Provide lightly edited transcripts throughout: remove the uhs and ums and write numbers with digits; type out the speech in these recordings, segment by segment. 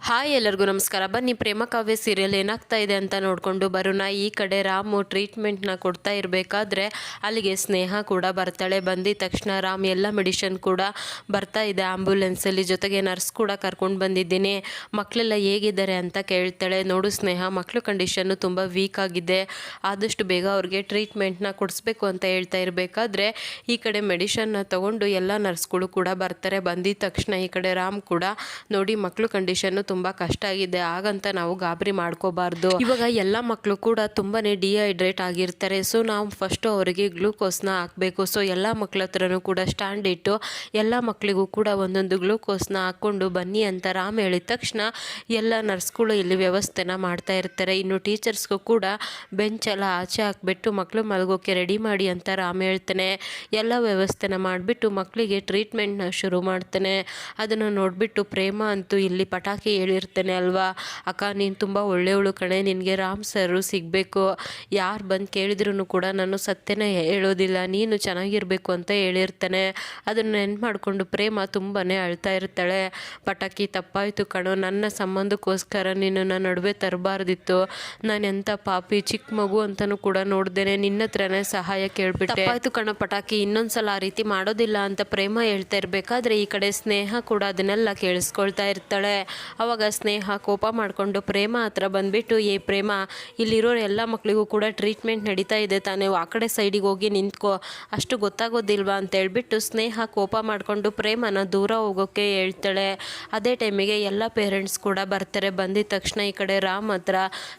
Hi ಎಲ್ಲರಿಗೂ ನಮಸ್ಕಾರ. ಬನ್ನಿ ಪ್ರೇಮ ಕಾವ್ಯ ಸೀರಿಯಲ್ ಏನಾಗ್ತಾ ಇದೆ ಅಂತ ನೋಡಿಕೊಂಡು ಬರೋಣ. ಈ ಕಡೆ ರಾಮು ಟ್ರೀಟ್ಮೆಂಟ್ನ ಕೊಡ್ತಾ ಇರಬೇಕಾದ್ರೆ ಅಲ್ಲಿಗೆ ಸ್ನೇಹ ಕೂಡ ಬರ್ತಾಳೆ. ಬಂದಿದ ತಕ್ಷಣ ರಾಮ್ ಎಲ್ಲ ಮೆಡಿಷನ್ ಕೂಡ ಬರ್ತಾ ಇದೆ ಆ್ಯಂಬುಲೆನ್ಸಲ್ಲಿ, ಜೊತೆಗೆ ನರ್ಸ್ ಕೂಡ ಕರ್ಕೊಂಡು ಬಂದಿದ್ದೀನಿ, ಮಕ್ಕಳೆಲ್ಲ ಹೇಗಿದ್ದಾರೆ ಅಂತ ಕೇಳ್ತಾಳೆ. ನೋಡು ಸ್ನೇಹ, ಮಕ್ಕಳು ಕಂಡೀಷನ್ನು ತುಂಬ ವೀಕ್ ಆಗಿದೆ, ಆದಷ್ಟು ಬೇಗ ಅವ್ರಿಗೆ ಟ್ರೀಟ್ಮೆಂಟ್ನ ಕೊಡಿಸ್ಬೇಕು ಅಂತ ಹೇಳ್ತಾ ಇರಬೇಕಾದ್ರೆ ಈ ಕಡೆ ಮೆಡಿಷನ್ನ ತೊಗೊಂಡು ಎಲ್ಲ ನರ್ಸ್ಗಳು ಕೂಡ ಬರ್ತಾರೆ. ಬಂದಿದ ತಕ್ಷಣ ಈ ಕಡೆ ರಾಮ್ ಕೂಡ ನೋಡಿ ಮಕ್ಕಳು ಕಂಡೀಷನ್ನು ತುಂಬ ಕಷ್ಟ ಆಗಿದೆ, ಹಾಗಂತ ನಾವು ಗಾಬರಿ ಮಾಡ್ಕೋಬಾರ್ದು. ಇವಾಗ ಎಲ್ಲ ಮಕ್ಕಳು ಕೂಡ ತುಂಬಾ ಡಿಹೈಡ್ರೇಟ್ ಆಗಿರ್ತಾರೆ. ಸೊ ನಾವು ಫಸ್ಟು ಅವರಿಗೆ ಗ್ಲೂಕೋಸ್ನ ಹಾಕಬೇಕು. ಸೊ ಎಲ್ಲ ಮಕ್ಕಳ ಹತ್ರನೂ ಕೂಡ ಸ್ಟ್ಯಾಂಡ್ ಇಟ್ಟು ಎಲ್ಲ ಮಕ್ಕಳಿಗೂ ಕೂಡ ಒಂದೊಂದು ಗ್ಲೂಕೋಸ್ನ ಹಾಕ್ಕೊಂಡು ಬನ್ನಿ ಅಂತ ರಾಮ್ ಹೇಳಿದ ತಕ್ಷಣ ಎಲ್ಲ ನರ್ಸ್ಗಳು ಇಲ್ಲಿ ವ್ಯವಸ್ಥೆನ ಮಾಡ್ತಾ ಇರ್ತಾರೆ. ಇನ್ನು ಟೀಚರ್ಸ್ಗೂ ಕೂಡ ಬೆಂಚೆಲ್ಲ ಆಚೆ ಹಾಕ್ಬಿಟ್ಟು ಮಕ್ಕಳು ಮಲಗೋಕೆ ರೆಡಿ ಮಾಡಿ ಅಂತ ರಾಮ್ ಹೇಳ್ತಾನೆ. ಎಲ್ಲ ವ್ಯವಸ್ಥೆನ ಮಾಡಿಬಿಟ್ಟು ಮಕ್ಕಳಿಗೆ ಟ್ರೀಟ್ಮೆಂಟ್ನ ಶುರು ಮಾಡ್ತಾನೆ. ಅದನ್ನು ನೋಡಿಬಿಟ್ಟು ಪ್ರೇಮ ಅಂತೂ ಇಲ್ಲಿ ಪಟಾಕಿ ಹೇಳಿರ್ತಾನೆ ಅಲ್ವಾ, ಅಕ್ಕ ನೀನು ತುಂಬ ಒಳ್ಳೆಯವಳು ಕಣೆ, ನಿನಗೆ ರಾಮ್ ಸರು ಸಿಗಬೇಕು, ಯಾರು ಬಂದು ಕೇಳಿದ್ರು ಕೂಡ ನಾನು ಸತ್ಯನೇ ಹೇಳೋದಿಲ್ಲ, ನೀನು ಚೆನ್ನಾಗಿರಬೇಕು ಅಂತ ಹೇಳಿರ್ತಾನೆ. ಅದನ್ನು ನೆನ್ಪು ಮಾಡಿಕೊಂಡು ಪ್ರೇಮ ತುಂಬಾ ಅಳ್ತಾ ಇರ್ತಾಳೆ. ಪಟಾಕಿ ತಪ್ಪಾಯಿತು ಕಣೋ, ನನ್ನ ಸಂಬಂಧಕ್ಕೋಸ್ಕರ ನೀನು ನನ್ನ ನಡುವೆ ತರಬಾರ್ದಿತ್ತು, ನಾನು ಎಂಥ ಪಾಪಿ, ಚಿಕ್ಕ ಮಗು ಅಂತಲೂ ಕೂಡ ನೋಡ್ದೇನೆ ನಿನ್ನ ಹತ್ರನೇ ಸಹಾಯ ಕೇಳಿಬಿಟ್ಟೆ, ತಪ್ಪಾಯಿತು ಕಣೋ ಪಟಾಕಿ, ಇನ್ನೊಂದ್ಸಲ ಆ ರೀತಿ ಮಾಡೋದಿಲ್ಲ ಅಂತ ಪ್ರೇಮ ಹೇಳ್ತಾ ಇರಬೇಕಾದ್ರೆ ಈ ಕಡೆ ಸ್ನೇಹ ಕೂಡ ಅದನ್ನೆಲ್ಲ ಕೇಳಿಸ್ಕೊಳ್ತಾ ಇರ್ತಾಳೆ. ಅವಾಗ ಸ್ನೇಹ ಕೋಪ ಮಾಡಿಕೊಂಡು ಪ್ರೇಮ ಹತ್ರ ಬಂದುಬಿಟ್ಟು, ಪ್ರೇಮ, ಇಲ್ಲಿರೋರು ಎಲ್ಲ ಮಕ್ಕಳಿಗೂ ಕೂಡ ಟ್ರೀಟ್ಮೆಂಟ್ ನಡೀತಾ ಇದೆ ತಾನೇ, ಆ ಕಡೆ ಸೈಡಿಗೆ ಹೋಗಿ ನಿಂತ್ಕೋ, ಅಷ್ಟು ಗೊತ್ತಾಗೋದಿಲ್ವಾ ಅಂತ ಹೇಳ್ಬಿಟ್ಟು ಸ್ನೇಹ ಕೋಪ ಮಾಡಿಕೊಂಡು ಪ್ರೇಮನ ದೂರ ಹೋಗೋಕ್ಕೆ ಹೇಳ್ತಾಳೆ. ಅದೇ ಟೈಮಿಗೆ ಎಲ್ಲ ಪೇರೆಂಟ್ಸ್ ಕೂಡ ಬರ್ತಾರೆ. ಬಂದಿದ ತಕ್ಷಣ ಈ ಕಡೆ ರಾಮ್ ಹತ್ರ,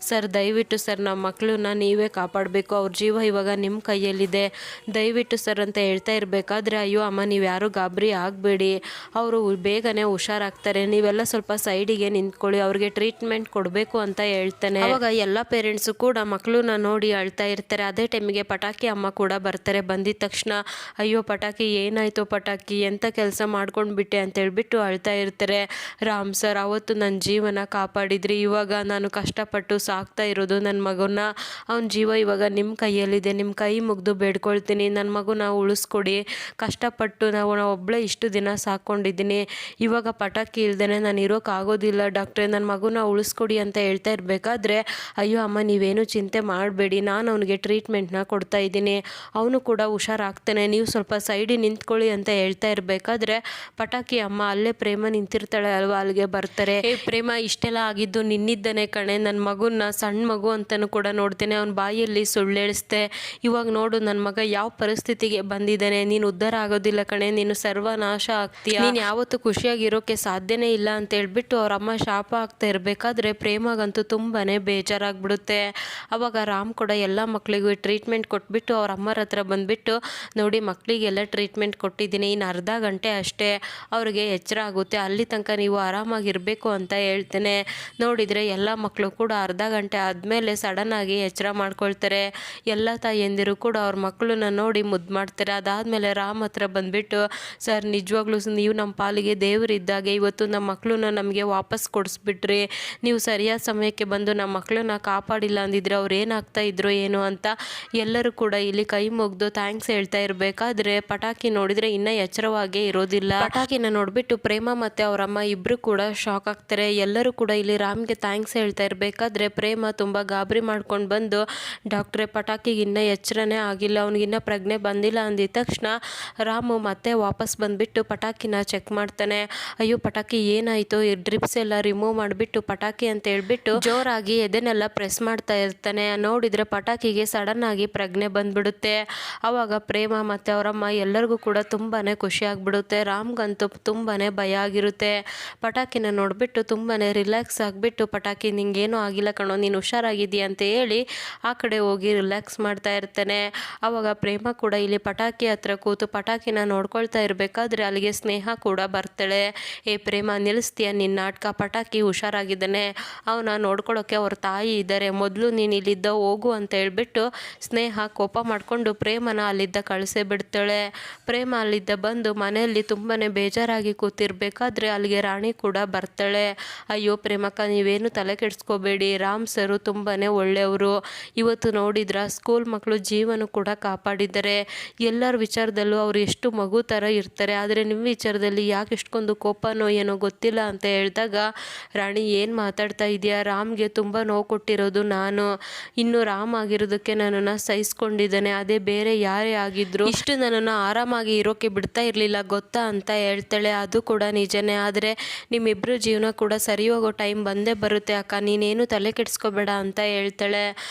ಸರ್ ದಯವಿಟ್ಟು ಸರ್ ನಮ್ಮ ಮಕ್ಕಳನ್ನ ನೀವೇ ಕಾಪಾಡಬೇಕು, ಅವ್ರ ಜೀವ ಇವಾಗ ನಿಮ್ಮ ಕೈಯಲ್ಲಿದೆ, ದಯವಿಟ್ಟು ಸರ್ ಅಂತ ಹೇಳ್ತಾ ಇರಬೇಕಾದ್ರೆ, ಅಯ್ಯೋ ಅಮ್ಮ ನೀವು ಯಾರು ಗಾಬರಿ ಆಗಬೇಡಿ, ಅವರು ಬೇಗನೆ ಹುಷಾರಾಗ್ತಾರೆ, ನೀವೆಲ್ಲ ಸ್ವಲ್ಪ ಸೈಡಿಗೆ ನಿಂತ್ಕೊಳ್ಳಿ, ಅವ್ರಿಗೆ ಟ್ರೀಟ್ಮೆಂಟ್ ಕೊಡಬೇಕು ಅಂತ ಹೇಳ್ತಾನೆ. ಅವಾಗ ಎಲ್ಲ ಪೇರೆಂಟ್ಸು ಕೂಡ ಮಕ್ಕಳನ್ನ ನೋಡಿ ಅಳ್ತಾ ಇರ್ತಾರೆ. ಅದೇ ಟೈಮಿಗೆ ಪಟಾಕಿ ಅಮ್ಮ ಕೂಡ ಬರ್ತಾರೆ. ಬಂದಿದ ತಕ್ಷಣ, ಅಯ್ಯೋ ಪಟಾಕಿ ಏನಾಯಿತು ಪಟಾಕಿ, ಎಂಥ ಕೆಲಸ ಮಾಡ್ಕೊಂಡು ಬಿಟ್ಟೆ ಅಂತ ಹೇಳ್ಬಿಟ್ಟು ಅಳ್ತಾ ಇರ್ತಾರೆ. ರಾಮ್ ಸರ್, ಅವತ್ತು ನನ್ನ ಜೀವನ ಕಾಪಾಡಿದ್ರಿ, ಇವಾಗ ನಾನು ಕಷ್ಟಪಟ್ಟು ಸಾಕ್ತಾ ಇರೋದು ನನ್ನ ಮಗುನ, ಅವನ ಜೀವ ಇವಾಗ ನಿಮ್ಮ ಕೈಯಲ್ಲಿದೆ, ನಿಮ್ಮ ಕೈ ಮುಗಿದು ಬೇಡ್ಕೊಳ್ತೀನಿ, ನನ್ನ ಮಗುನ ಉಳಿಸ್ಕೊಡಿ, ಕಷ್ಟಪಟ್ಟು ನಾವು ಒಬ್ಬಳೇ ಇಷ್ಟು ದಿನ ಸಾಕೊಂಡಿದ್ದೀನಿ, ಇವಾಗ ಪಟಾಕಿ ಇಲ್ದೇ ನಾನು ಇರೋಕ್ಕಾಗೋದಿಲ್ಲ ಡಾಕ್ಟ್ರೆ, ನನ್ನ ಮಗುನ ಉಳಿಸ್ಕೊಡಿ ಅಂತ ಹೇಳ್ತಾ ಇರಬೇಕಾದ್ರೆ, ಅಯ್ಯೋ ಅಮ್ಮ ನೀವೇನು ಚಿಂತೆ ಮಾಡಬೇಡಿ, ನಾನು ಅವನಿಗೆ ಟ್ರೀಟ್ಮೆಂಟ್ನ ಕೊಡ್ತಾ ಇದ್ದೀನಿ, ಅವನು ಕೂಡ ಹುಷಾರಾಗ್ತಾನೆ, ನೀವು ಸ್ವಲ್ಪ ಸೈಡಿಗೆ ನಿಂತ್ಕೊಳ್ಳಿ ಅಂತ ಹೇಳ್ತಾ ಇರಬೇಕಾದ್ರೆ ಪಟಾಕಿ ಅಮ್ಮ ಅಲ್ಲೇ ಪ್ರೇಮ ನಿಂತಿರ್ತಾಳೆ ಅಲ್ವಾ, ಅಲ್ಲಿಗೆ ಬರ್ತಾರೆ. ಪ್ರೇಮ, ಇಷ್ಟೆಲ್ಲ ಆಗಿದ್ದು ನಿನ್ನಿದ್ದಾನೆ ಕಣೆ, ನನ್ನ ಮಗುನ ಸಣ್ಣ ಮಗು ಅಂತಲೂ ಕೂಡ ನೋಡ್ತೇನೆ, ಅವನ ಬಾಯಲ್ಲಿ ಸುಳ್ಳು ಹೇಳಿಸ್ದೆ, ಇವಾಗ ನೋಡು ನನ್ನ ಮಗ ಯಾವ ಪರಿಸ್ಥಿತಿಗೆ ಬಂದಿದ್ದಾನೆ, ನೀನು ಉದ್ಧಾರ ಆಗೋದಿಲ್ಲ ಕಣೆ, ನೀನು ಸರ್ವನಾಶ ಆಗ್ತೀಯ, ನೀನು ಯಾವತ್ತೂ ಖುಷಿಯಾಗಿರೋಕ್ಕೆ ಸಾಧ್ಯನೇ ಇಲ್ಲ ಅಂತ ಹೇಳ್ಬಿಟ್ಟು ಅವ್ರ ಅಮ್ಮ ಶಾಪ ಆಗ್ತಾ ಇರಬೇಕಾದ್ರೆ ಪ್ರೇಮಗಂತೂ ತುಂಬಾ ಬೇಜಾರಾಗ್ಬಿಡುತ್ತೆ. ಅವಾಗ ರಾಮ್ ಕೂಡ ಎಲ್ಲ ಮಕ್ಕಳಿಗೂ ಟ್ರೀಟ್ಮೆಂಟ್ ಕೊಟ್ಬಿಟ್ಟು ಅವ್ರ ಅಮ್ಮರ ಹತ್ರ ಬಂದುಬಿಟ್ಟು, ನೋಡಿ ಮಕ್ಕಳಿಗೆಲ್ಲ ಟ್ರೀಟ್ಮೆಂಟ್ ಕೊಟ್ಟಿದ್ದೀನಿ, ಇನ್ನು ಅರ್ಧ ಗಂಟೆ ಅಷ್ಟೇ ಅವ್ರಿಗೆ ಎಚ್ಚರ ಆಗುತ್ತೆ, ಅಲ್ಲಿ ತನಕ ನೀವು ಆರಾಮಾಗಿರಬೇಕು ಅಂತ ಹೇಳ್ತೇನೆ. ನೋಡಿದರೆ ಎಲ್ಲ ಮಕ್ಕಳು ಕೂಡ ಅರ್ಧ ಗಂಟೆ ಆದಮೇಲೆ ಸಡನ್ನಾಗಿ ಎಚ್ಚರ ಮಾಡ್ಕೊಳ್ತಾರೆ. ಎಲ್ಲ ತಾಯಿಯಂದಿರು ಕೂಡ ಅವ್ರ ಮಕ್ಕಳನ್ನ ನೋಡಿ ಮುದ್ದು ಮಾಡ್ತಾರೆ. ಅದಾದಮೇಲೆ ರಾಮ್ ಹತ್ರ ಬಂದುಬಿಟ್ಟು, ಸರ್ ನಿಜವಾಗ್ಲೂ ನೀವು ನಮ್ಮ ಪಾಲಿಗೆ ದೇವರಿದ್ದಾಗೆ, ಇವತ್ತು ನಮ್ಮ ಮಕ್ಕಳನ್ನ ನಮಗೆ ವಾಪಸ್ ಕೊಡಿಸ್ಬಿಟ್ರಿ, ನೀವು ಸರಿಯಾದ ಸಮಯಕ್ಕೆ ಬಂದು ನಮ್ಮ ಮಕ್ಕಳನ್ನ ಕಾಪಾಡಿಲ್ಲ ಅಂದಿದ್ರೆ ಅವ್ರು ಏನಾಗ್ತಾ ಇದ್ರು ಏನು ಅಂತ ಎಲ್ಲರೂ ಕೂಡ ಇಲ್ಲಿ ಕೈ ಮುಗಿದು ಥ್ಯಾಂಕ್ಸ್ ಹೇಳ್ತಾ ಇರಬೇಕಾದ್ರೆ ಪಟಾಕಿ ನೋಡಿದರೆ ಇನ್ನೂ ಎಚ್ಚರವಾಗೇ ಇರೋದಿಲ್ಲ. ಪಟಾಕಿನ ನೋಡಿಬಿಟ್ಟು ಪ್ರೇಮ ಮತ್ತು ಅವರಮ್ಮ ಇಬ್ಬರು ಕೂಡ ಶಾಕ್ ಆಗ್ತಾರೆ. ಎಲ್ಲರೂ ಕೂಡ ಇಲ್ಲಿ ರಾಮ್ಗೆ ಥ್ಯಾಂಕ್ಸ್ ಹೇಳ್ತಾ ಇರಬೇಕಾದ್ರೆ ಪ್ರೇಮ ತುಂಬ ಗಾಬರಿ ಮಾಡ್ಕೊಂಡು ಬಂದು, ಡಾಕ್ಟ್ರೆ ಪಟಾಕಿಗೆ ಇನ್ನೂ ಎಚ್ಚರನೇ ಆಗಿಲ್ಲ, ಅವ್ನಿಗಿನ್ನ ಪ್ರಜ್ಞೆ ಬಂದಿಲ್ಲ ಅಂದಿದ ತಕ್ಷಣ ರಾಮು ಮತ್ತೆ ವಾಪಸ್ ಬಂದುಬಿಟ್ಟು ಪಟಾಕಿನ ಚೆಕ್ ಮಾಡ್ತಾನೆ. ಅಯ್ಯೋ ಪಟಾಕಿ ಏನಾಯಿತು, ಡ್ರಿಪ್ಸ್ ಎಲ್ಲ ರಿಮೂವ್ ಮಾಡಿಬಿಟ್ಟು ಪಟಾಕಿ ಅಂತ ಹೇಳ್ಬಿಟ್ಟು ಜೋರಾಗಿ ಎದೆನೆಲ್ಲ ಪ್ರೆಸ್ ಮಾಡ್ತಾ ಇರ್ತಾನೆ. ನೋಡಿದರೆ ಪಟಾಕಿಗೆ ಸಡನ್ ಆಗಿ ಪ್ರಜ್ಞೆ ಬಂದ್ಬಿಡುತ್ತೆ. ಆವಾಗ ಪ್ರೇಮ ಮತ್ತು ಅವರಮ್ಮ ಎಲ್ಲರಿಗೂ ಕೂಡ ತುಂಬಾ ಖುಷಿ ಆಗಿಬಿಡುತ್ತೆ. ರಾಮ್ಗಂತೂ ತುಂಬಾ ಭಯ ಆಗಿರುತ್ತೆ. ಪಟಾಕಿನ ನೋಡಿಬಿಟ್ಟು ತುಂಬಾ ರಿಲ್ಯಾಕ್ಸ್ ಆಗಿಬಿಟ್ಟು, ಪಟಾಕಿ ನಿಂಗೇನೂ ಆಗಿಲ್ಲ ಕಣೋ, ನೀನು ಹುಷಾರಾಗಿದ್ದೀಯ ಅಂತ ಹೇಳಿ ಆ ಕಡೆ ಹೋಗಿ ರಿಲ್ಯಾಕ್ಸ್ ಮಾಡ್ತಾ ಇರ್ತಾನೆ. ಆವಾಗ ಪ್ರೇಮ ಕೂಡ ಇಲ್ಲಿ ಪಟಾಕಿ ಹತ್ರ ಕೂತು ಪಟಾಕಿನ ನೋಡ್ಕೊಳ್ತಾ ಇರಬೇಕಾದ್ರೆ ಅಲ್ಲಿಗೆ ಸ್ನೇಹ ಕೂಡ ಬರ್ತಾಳೆ. ಪ್ರೇಮ ನಿಲ್ಲಿಸ್ತೀಯ ನಿನ್ನ ನಾಟಕ, ಪಟಾಕಿ ಹುಷಾರಾಗಿದ್ದಾನೆ, ಅವನ ನೋಡ್ಕೊಳ್ಳೋಕ್ಕೆ ಅವ್ರ ತಾಯಿ ಇದ್ದಾರೆ, ಮೊದಲು ನೀನು ಇಲ್ಲಿದ್ದ ಹೋಗು ಅಂತ ಹೇಳ್ಬಿಟ್ಟು ಸ್ನೇಹ ಕೋಪ ಮಾಡಿಕೊಂಡು ಪ್ರೇಮನ ಅಲ್ಲಿದ್ದ ಕಳಿಸೇ ಬಿಡ್ತಾಳೆ. ಪ್ರೇಮ ಅಲ್ಲಿದ್ದ ಬಂದು ಮನೆಯಲ್ಲಿ ತುಂಬಾ ಬೇಜಾರಾಗಿ ಕೂತಿರ್ಬೇಕಾದ್ರೆ ಅಲ್ಲಿಗೆ ರಾಣಿ ಕೂಡ ಬರ್ತಾಳೆ. ಅಯ್ಯೋ ಪ್ರೇಮಕ್ಕ, ನೀವೇನು ತಲೆ ಕೆಡಿಸ್ಕೋಬೇಡಿ, ರಾಮ್ ಸರು ತುಂಬಾ ಒಳ್ಳೆಯವರು, ಇವತ್ತು ನೋಡಿದ್ರ ಸ್ಕೂಲ್ ಮಕ್ಕಳು ಜೀವನ ಕೂಡ ಕಾಪಾಡಿದ್ದಾರೆ, ಎಲ್ಲರ ವಿಚಾರದಲ್ಲೂ ಅವರು ಎಷ್ಟು ಮಗು ಥರ ಇರ್ತಾರೆ, ಆದರೆ ನಿಮ್ಮ ವಿಚಾರದಲ್ಲಿ ಯಾಕೆ ಇಷ್ಟೊಂದು ಕೋಪನೋ ಏನೋ ಗೊತ್ತಿಲ್ಲ ಅಂತ ಹೇಳಿದಾಗ ರಾಣಿ ಏನು ಮಾತಾಡ್ತಾ ಇದೆಯಾ, ರಾಮ್ಗೆ ತುಂಬ ನೋವು ಕೊಟ್ಟಿರೋದು ನಾನು, ಇನ್ನು ರಾಮ್ ಆಗಿರೋದಕ್ಕೆ ನನ್ನನ್ನು ಸಹಿಸ್ಕೊಂಡಿದ್ದಾನೆ, ಅದೇ ಬೇರೆ ಯಾರೇ ಆಗಿದ್ರು ಇಷ್ಟು ನನ್ನನ್ನು ಆರಾಮಾಗಿ ಇರೋಕ್ಕೆ ಬಿಡ್ತಾ ಇರಲಿಲ್ಲ ಗೊತ್ತಾ ಅಂತ ಹೇಳ್ತಾಳೆ. ಅದು ಕೂಡ ನಿಜನೇ, ಆದರೆ ನಿಮ್ಮಿಬ್ಬರು ಜೀವನ ಕೂಡ ಸರಿ ಹೋಗೋ ಟೈಮ್ ಬಂದೇ ಬರುತ್ತೆ ಅಕ್ಕ, ನೀನೇನು ತಲೆ ಕೆಡಿಸ್ಕೋಬೇಡ ಅಂತ ಹೇಳ್ತಾಳೆ.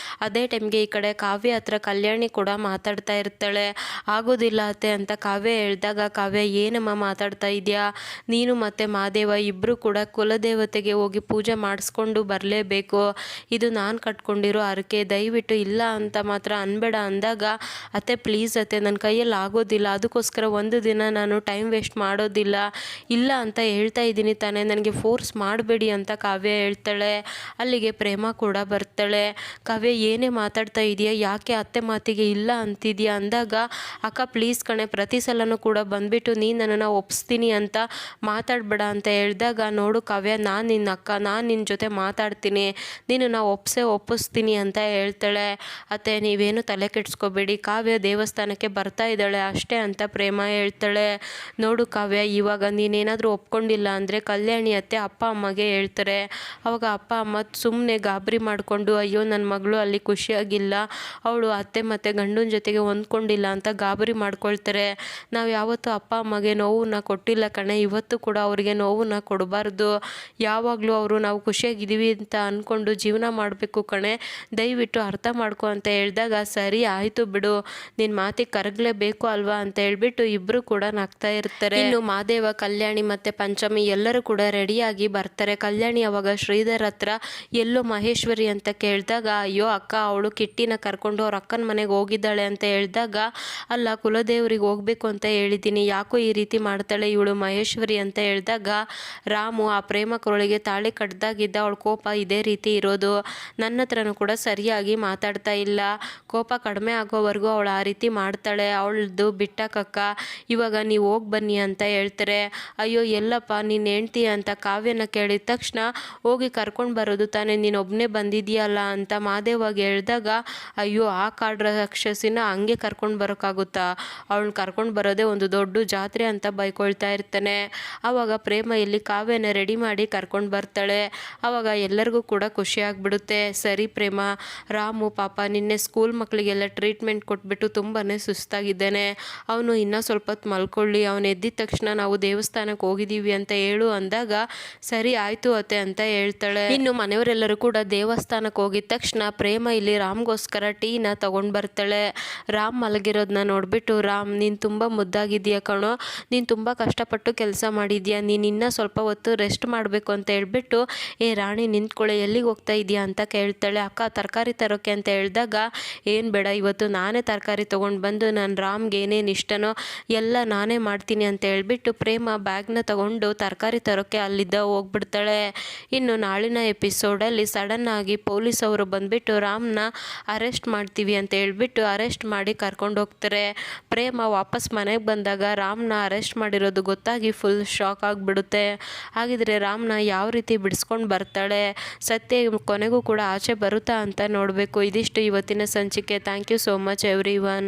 ಅದೇ ಟೈಮ್ಗೆ ಈ ಕಡೆ ಕಾವ್ಯ ಹತ್ರ ಕಲ್ಯಾಣಿ ಕೂಡ ಮಾತಾಡ್ತಾ ಇರ್ತಾಳೆ. ಆಗೋದಿಲ್ಲ ಅತ್ತೆ ಅಂತ ಕಾವ್ಯ ಹೇಳಿದಾಗ, ಕಾವ್ಯ ಏನಮ್ಮ ಮಾತಾಡ್ತಾ ಇದೆಯಾ, ನೀನು ಮತ್ತು ಮಾದೇವ ಇಬ್ಬರು ಕೂಡ ಕುಲದೇವತೆಗೆ ಹೋಗಿ ಪೂಜೆ ಮಾಡಿಸ್ಕೊಂಡು ಬರಲೇಬೇಕು, ಇದು ನಾನು ಕಟ್ಕೊಂಡಿರೋ ಹರಕೆ, ದಯವಿಟ್ಟು ಇಲ್ಲ ಅಂತ ಮಾತ್ರ ಅನ್ಬೇಡ ಅಂದಾಗ, ಅತ್ತೆ ಪ್ಲೀಸ್ ಅತ್ತೆ ನನ್ನ ಕೈಯಲ್ಲಿ ಆಗೋದಿಲ್ಲ, ಅದಕ್ಕೋಸ್ಕರ ಒಂದು ದಿನ ನಾನು ಟೈಮ್ ವೇಸ್ಟ್ ಮಾಡೋದಿಲ್ಲ, ಇಲ್ಲ ಅಂತ ಹೇಳ್ತಾ ಇದ್ದೀನಿ ತಾನೇ, ನನಗೆ ಫೋರ್ಸ್ ಮಾಡಬೇಡಿ ಅಂತ ಕಾವ್ಯ ಹೇಳ್ತಾಳೆ. ಅಲ್ಲಿಗೆ ಪ್ರೇಮ ಕೂಡ ಬರ್ತಾಳೆ. ಕಾವ್ಯ ಏನೇ ಮಾತಾಡ್ತಾ ಇದೆಯಾ, ಯಾಕೆ ಅತ್ತೆ ಮಾತಿಗೆ ಇಲ್ಲ ಅಂತಿದೆಯಾ ಅಂದಾಗ, ಅಕ್ಕ ಪ್ಲೀಸ್ ಕಣೆ, ಪ್ರತಿ ಸಲನೂ ಕೂಡ ಬಂದುಬಿಟ್ಟು ನೀನು ನನ್ನನ್ನು ಒಪ್ಪಿಸ್ತೀನಿ ಅಂತ ಮಾತಾಡಬೇಡ ಅಂತ ಹೇಳಿದಾಗ, ನೋಡು ಕಾವ್ಯ ನಾನು ನಿನ್ನ ಅಕ್ಕ, ನಾನು ನಿನ್ನ ಜೊತೆ ಮಾತಾಡ್ತೀನಿ, ನೀನು ಒಪ್ಪಿಸ್ತೀನಿ ಅಂತ ಹೇಳ್ತಾಳೆ. ಅತ್ತೆ ನೀವೇನು ತಲೆ ಕೆಡಿಸ್ಕೋಬೇಡಿ, ಕಾವ್ಯ ದೇವಸ್ಥಾನಕ್ಕೆ ಬರ್ತಾ ಇದ್ದಾಳೆ ಅಷ್ಟೇ ಅಂತ ಪ್ರೇಮ ಹೇಳ್ತಾಳೆ. ನೋಡು ಕಾವ್ಯ, ಇವಾಗ ನೀನೇನಾದರೂ ಒಪ್ಕೊಂಡಿಲ್ಲ ಅಂದರೆ ಕಲ್ಯಾಣಿ ಅತ್ತೆ ಅಪ್ಪ ಅಮ್ಮಗೆ ಹೇಳ್ತಾರೆ, ಅವಾಗ ಅಪ್ಪ ಅಮ್ಮ ಸುಮ್ಮನೆ ಗಾಬರಿ ಮಾಡಿಕೊಂಡು, ಅಯ್ಯೋ ನನ್ನ ಮಗಳು ಅಲ್ಲಿ ಖುಷಿಯಾಗಿಲ್ಲ, ಅವಳು ಅತ್ತೆ ಮತ್ತು ಗಂಡನ ಜೊತೆಗೆ ಹೊಂದ್ಕೊಂಡಿಲ್ಲ ಅಂತ ಗಾಬರಿ ಮಾಡ್ಕೊಳ್ತಾರೆ. ನಾವು ಯಾವತ್ತೂ ಅಪ್ಪ ಅಮ್ಮಗೆ ನೋವನ್ನ ಕೊಟ್ಟಿಲ್ಲ ಕಣೆ, ಇವತ್ತು ಕೂಡ ಅವರಿಗೆ ನೋವನ್ನ ಕೊಡಬಾರ್ದು, ಯಾವಾಗಲೂ ಅವರು ನಾವು ಖುಷಿಯಾಗಿದ್ದೀವಿ ಅಂತ ಅಂದ್ಕೊಂಡು ಜೀವನ ಮಾಡಬೇಕು ಕಣೆ, ದಯವಿಟ್ಟು ಅರ್ಥ ಮಾಡ್ಕೊ ಅಂತ ಹೇಳಿದಾಗ, ಸರಿ ಆಯಿತು ಬಿಡು, ನಿನ್ನ ಮಾತಿಗೆ ಕರಗಲೇಬೇಕು ಅಲ್ವಾ ಅಂತ ಹೇಳ್ಬಿಟ್ಟು ಇಬ್ಬರು ಕೂಡ ನಗ್ತಾ ಇರ್ತಾರೆ. ಇನ್ನು ಮಾದೇವ, ಕಲ್ಯಾಣಿ ಮತ್ತು ಪಂಚಮಿ ಎಲ್ಲರೂ ಕೂಡ ರೆಡಿಯಾಗಿ ಬರ್ತಾರೆ. ಕಲ್ಯಾಣಿ ಅವಾಗ ಶ್ರೀಧರ್ ಹತ್ರ ಎಲ್ಲೋ ಮಹೇಶ್ವರಿ ಅಂತ ಕೇಳಿದಾಗ, ಅಯ್ಯೋ ಅಕ್ಕ ಅವಳು ಕಿಟ್ಟಿನ ಕರ್ಕೊಂಡು ಅವ್ರ ಅಕ್ಕನ ಮನೆಗೆ ಹೋಗಿದ್ದಾಳೆ ಅಂತ ಹೇಳಿದಾಗ, ಅಲ್ಲ ಕುಲದೇವ್ರಿಗೆ ಹೋಗ್ಬೇಕು ಅಂತ ಹೇಳಿದ್ದೀನಿ, ಯಾಕೋ ಈ ರೀತಿ ಮಾಡ್ತಾಳೆ ಇವಳು ಮಹೇಶ್ವರಿ ಅಂತ ಹೇಳಿದಾಗ, ರಾಮು ಆ ಪ್ರೇಮಕರೊಳಗೆ ತಾಳಿ ಕಡ್ದಾಗಿದ್ದ ಅವಳ ಕೋಪ ಇದೇ ರೀತಿ ಇರೋದು, ನನ್ನ ಹತ್ರನೂ ಕೂಡ ಸರಿಯಾಗಿ ಮಾತಾಡ್ತಾ ಇಲ್ಲ, ಕೋಪ ಕಡಿಮೆ ಆಗೋವರೆಗೂ ಅವಳು ಆ ರೀತಿ ಮಾಡ್ತಾಳೆ, ಅವಳದು ಬಿಟ್ಟಕ್ಕಕ್ಕ, ಇವಾಗ ನೀವು ಹೋಗಿ ಬನ್ನಿ ಅಂತ ಹೇಳ್ತಾರೆ. ಅಯ್ಯೋ ಎಲ್ಲಪ್ಪ ನೀನು ಹೆಂಡ್ತಿ ಅಂತ ಕಾವ್ಯನ ಕೇಳಿದ ತಕ್ಷಣ, ಹೋಗಿ ಕರ್ಕೊಂಡು ಬರೋದು ತಾನೇ, ನೀನು ಒಬ್ಬನೇ ಬಂದಿದೆಯಲ್ಲ ಅಂತ ಮಾದೇವಾಗಿ ಹೇಳಿದಾಗ, ಅಯ್ಯೋ ಆ ಕಾಡು ರಾಕ್ಷಸಿನ ಹಂಗೆ ಕರ್ಕೊಂಡು ಬರೋಕ್ಕಾಗುತ್ತಾ, ಅವಳನ್ನ ಕರ್ಕೊಂಡು ಬರೋದೇ ಒಂದು ದೊಡ್ಡ ಜಾತ್ರೆ ಅಂತ ಬೈಕೊಳ್ತಾ ಇರ್ತಾನೆ. ಆವಾಗ ಪ್ರೇಮ ಇಲ್ಲಿ ಕಾವ್ಯನ ರೆಡಿ ಮಾಡಿ ಕರ್ಕೊಂಡು ಬರ್ತಾಳೆ. ಆವಾಗ ಎಲ್ಲರಿಗೂ ಕೂಡ ಖುಷಿಯಾಗ್ಬಿಡುತ್ತೆ. ಸರಿ ಪ್ರೇಮ, ರಾಮು ಪಾಪ ನಿನ್ನೆ ಸ್ಕೂಲ್ ಮಕ್ಕಳಿಗೆಲ್ಲ ಟ್ರೀಟ್ಮೆಂಟ್ ಕೊಟ್ಬಿಟ್ಟು ತುಂಬಾ ಸುಸ್ತಾಗಿದ್ದಾನೆ, ಅವನು ಇನ್ನೂ ಸ್ವಲ್ಪ ಹೊತ್ತು ಮಲ್ಕೊಳ್ಳಿ, ಅವನು ಎದ್ದಿದ ತಕ್ಷಣ ನಾವು ದೇವಸ್ಥಾನಕ್ಕೆ ಹೋಗಿದ್ದೀವಿ ಅಂತ ಹೇಳು ಅಂದಾಗ, ಸರಿ ಆಯಿತು ಅತ್ತೆ ಅಂತ ಹೇಳ್ತಾಳೆ. ಇನ್ನು ಮನೆಯವರೆಲ್ಲರೂ ಕೂಡ ದೇವಸ್ಥಾನಕ್ಕೆ ಹೋಗಿದ ತಕ್ಷಣ ಪ್ರೇಮ ಇಲ್ಲಿ ರಾಮ್ಗೋಸ್ಕರ ಟೀನ ತಗೊಂಡು ಬರ್ತಾಳೆ. ರಾಮ್ ಮಲಗಿರೋದನ್ನ ನೋಡಿಬಿಟ್ಟು, ರಾಮ್ ನೀನು ತುಂಬ ಮುದ್ದಾಗಿದ್ದೀಯ ಕಣೋ, ನೀನು ತುಂಬ ಕಷ್ಟಪಟ್ಟು ಕೆಲಸ ಮಾಡಿದ್ಯಾ, ನೀನು ಇನ್ನೂ ಸ್ವಲ್ಪ ಹೊತ್ತು ರೆಸ್ಟ್ ಮಾಡಬೇಕು ಅಂತ ಹೇಳ್ಬಿಟ್ಟು, ಏ ರಾಣಿ ನಿಂತ್ಕೊಳ್ಳೆ, ಎಲ್ಲಿಗೆ ಹೋಗ್ತಾ ಇದೆಯಾ ಅಂತ ಕೇಳ್ತಾಳೆ. ಅಕ್ಕ ತರಕಾರಿ ತರೋಕ್ಕೆ ಅಂತ ಹೇಳಿದಾಗ, ಏನು ಬೇಡ ಇವತ್ತು ನಾನೇ ತರಕಾರಿ ತೊಗೊಂಡು ಬಂದು ನಾನು ರಾಮ್ಗೆ ಏನೇನು ಇಷ್ಟನೋ ಎಲ್ಲ ನಾನೇ ಮಾಡ್ತೀನಿ ಅಂತ ಹೇಳ್ಬಿಟ್ಟು ಪ್ರೇಮ ಬ್ಯಾಗ್ನ ತಗೊಂಡು ತರಕಾರಿ ತರೋಕ್ಕೆ ಅಲ್ಲಿದ್ದ ಹೋಗ್ಬಿಡ್ತಾಳೆ. ಇನ್ನು ನಾಳಿನ ಎಪಿಸೋಡಲ್ಲಿ ಸಡನ್ನಾಗಿ ಪೊಲೀಸ್ ಅವರು ಬಂದುಬಿಟ್ಟು ರಾಮ್ನ ಅರೆಸ್ಟ್ ಮಾಡ್ತೀವಿ ಅಂತ ಹೇಳ್ಬಿಟ್ಟು ಅರೆಸ್ಟ್ ಮಾಡಿ ಕರ್ಕೊಂಡು ಹೋಗ್ತಾರೆ. ಪ್ರೇಮ ವಾಪಸ್ ಮನೆಗೆ ಬಂದಾಗ ರಾಮ್ನ ಅರೆಸ್ಟ್ ಮಾಡಿರೋದು ಗೊತ್ತಾಗಿ ಫುಲ್ ಶಾಕ್ ಆಗಿಬಿಡುತ್ತೆ. ಹಾಗಿದ್ರೆ ರಾಮ್ನ ಯಾವ ರೀತಿ ಬಿಡಿಸ್ಕೊಂಡು ಬರ್ತಾಳೆ, ಸತ್ಯ ಕೊನೆಗೂ ಕೂಡ ಆಚೆ ಬರುತ್ತಾ ಅಂತ ನೋಡಬೇಕು. ಇದಿಷ್ಟು ಇವತ್ತಿನ ಸಂಚಿಕೆ. Thank you so much every one.